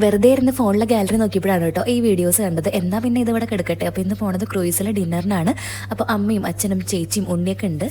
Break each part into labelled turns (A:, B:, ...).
A: വെറുതെ ഇരുന്ന് ഫോണിലെ ഗാലറി നോക്കിയപ്പോഴാണ് കേട്ടോ ഈ വീഡിയോസ് കണ്ടത്. എന്നാൽ പിന്നെ ഇതിവിടെ കിടക്കട്ടെ. അപ്പോൾ ഇന്ന് പോണത് ക്രൂയിസിലെ ഡിന്നറിനാണ്. അപ്പോൾ അമ്മയും അച്ഛനും ചേച്ചിയും ഉണ്ണിയൊക്കെ ഉണ്ട്.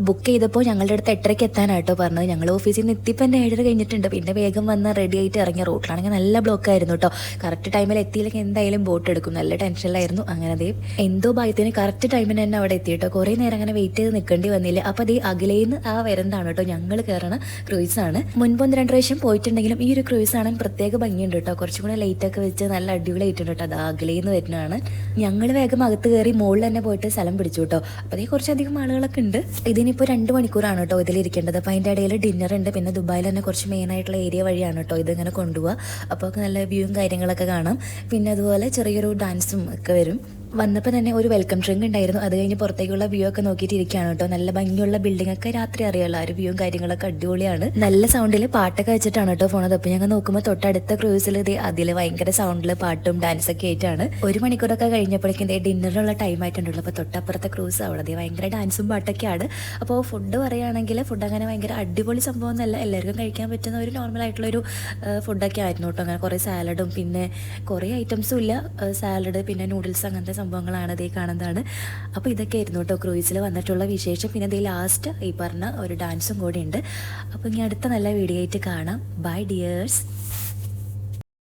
A: ബുക്ക് ചെയ്തപ്പോൾ ഞങ്ങളുടെ അടുത്ത് 8:30 എത്താനായിട്ടോ പറഞ്ഞത്. ഞങ്ങൾ ഓഫീസിൽ നിന്ന് എത്തിയപ്പോൾ എൻ്റെ 7:30 കഴിഞ്ഞിട്ടുണ്ട്. പിന്നെ വേഗം വന്ന് റെഡി ആയിട്ട് ഇറങ്ങിയ. റോട്ടിലാണെങ്കിൽ നല്ല ബ്ലോക്ക് ആയിരുന്നു കേട്ടോ. കറക്റ്റ് ടൈമിൽ എത്തിയില്ലെങ്കിൽ എന്തായാലും ബോട്ട് എടുക്കും. നല്ല ടെൻഷനിലായിരുന്നു. അങ്ങനെ ദേ എന്തോ ഭാഗ്യത്തിന് കറക്റ്റ് ടൈമിന് തന്നെ അവിടെ എത്തി കേട്ടോ. കുറേ നേരം അങ്ങനെ വെയിറ്റ് ചെയ്ത് നിൽക്കേണ്ടി വന്നില്ല. അപ്പോൾ അതേ അകലേന്ന് വരുന്നതാണ് കേട്ടോ ഞങ്ങൾ കയറണ ക്രൂയിസാണ്. മുൻപ് 1-2 പ്രാവശ്യം പോയിട്ടുണ്ടെങ്കിലും ഈ ഒരു ക്രൂയിസ് കാണാൻ പ്രത്യേക ഭംഗിയുണ്ട് കേട്ടോ. കുറച്ചും കൂടെ ലൈറ്റൊക്കെ വെച്ച് നല്ല അടിപൊളിയായിട്ടുണ്ട് കേട്ടോ. അത് അകലേന്ന് വരുന്നതാണ്. ഞങ്ങൾ വേഗം അകത്ത് കയറി മുകളിൽ തന്നെ പോയിട്ട് സ്ഥലം പിടിച്ചു കേട്ടോ. അപ്പോൾ അതേ കുറച്ചധികം ആളുകളൊക്കെ ഉണ്ട്. ഇതിനിപ്പോൾ 2 മണിക്കൂറാണ് കേട്ടോ ഇതിലിരിക്കേണ്ടത്. അപ്പോൾ അതിൻ്റെ ഇടയിൽ ഡിന്നർ ഉണ്ട്. പിന്നെ ദുബായിൽ തന്നെ കുറച്ച് മെയിൻ ആയിട്ടുള്ള ഏരിയ വഴിയാണ് കേട്ടോ ഇതിങ്ങനെ കൊണ്ടുപോവുക. അപ്പോൾ നല്ല വ്യൂവും കാര്യങ്ങളൊക്കെ കാണാം. പിന്നെ അതുപോലെ ചെറിയൊരു ഡാൻസും ഒക്കെ വരും. വന്നപ്പോൾ തന്നെ ഒരു വെൽക്കം ഡ്രിങ്ക് ഉണ്ടായിരുന്നു. അത് കഴിഞ്ഞ് പുറത്തേക്കുള്ള വ്യൂ ഒക്കെ നോക്കിയിട്ട് ഇരിക്കുകയാണ് കേട്ടോ. നല്ല ഭംഗിയുള്ള ബിൽഡിംഗ് ഒക്കെ രാത്രി അറിയാമല്ലോ. ആ ഒരു വ്യൂവും കാര്യങ്ങളൊക്കെ അടിപൊളിയാണ്. നല്ല സൗണ്ടിൽ പാട്ടൊക്കെ വെച്ചിട്ടാണ് കേട്ടോ പോണത്. അപ്പോൾ ഞങ്ങൾ നോക്കുമ്പോൾ തൊട്ടടുത്ത ക്രൂസിൽ അതിൽ ഭയങ്കര സൗണ്ടിൽ പാട്ടും ഡാൻസൊക്കെ ആയിട്ടാണ്. 1 മണിക്കൂറൊക്കെ കഴിഞ്ഞപ്പോഴേക്കും ഡിന്നറിനുള്ള ടൈം ആയിട്ടുണ്ടല്ലോ. അപ്പോൾ തൊട്ടപ്പുറത്തെ ക്രൂസ് അവിടെ ഭയങ്കര ഡാൻസും പാട്ടൊക്കെയാണ്. അപ്പോൾ ഫുഡ് പറയുകയാണെങ്കിൽ ഫുഡ് അങ്ങനെ ഭയങ്കര അടിപൊളി സംഭവം എന്നല്ല, എല്ലാവർക്കും കഴിക്കാൻ പറ്റുന്ന ഒരു നോർമൽ ആയിട്ടുള്ളൊരു ഫുഡൊക്കെ ആയിരുന്നു കേട്ടോ. അങ്ങനെ കുറേ സാലഡും പിന്നെ കുറേ ഐറ്റംസും ഇല്ല. സാലഡ് പിന്നെ നൂഡിൽസ് അങ്ങനത്തെ സംഭവങ്ങളാണ് ഇതേ കാണുന്നതാണ്. അപ്പോൾ ഇതൊക്കെ ആയിരുന്നു കേട്ടോ ക്രൂയിസിൽ വന്നിട്ടുള്ള വിശേഷം. പിന്നെ ഇതേ ലാസ്റ്റ് ഈ പറഞ്ഞ ഒരു ഡാൻസും കൂടി ഉണ്ട്. അപ്പോൾ ഇനി അടുത്ത നല്ല വീഡിയോ ആയിട്ട് കാണാം. Bye dears.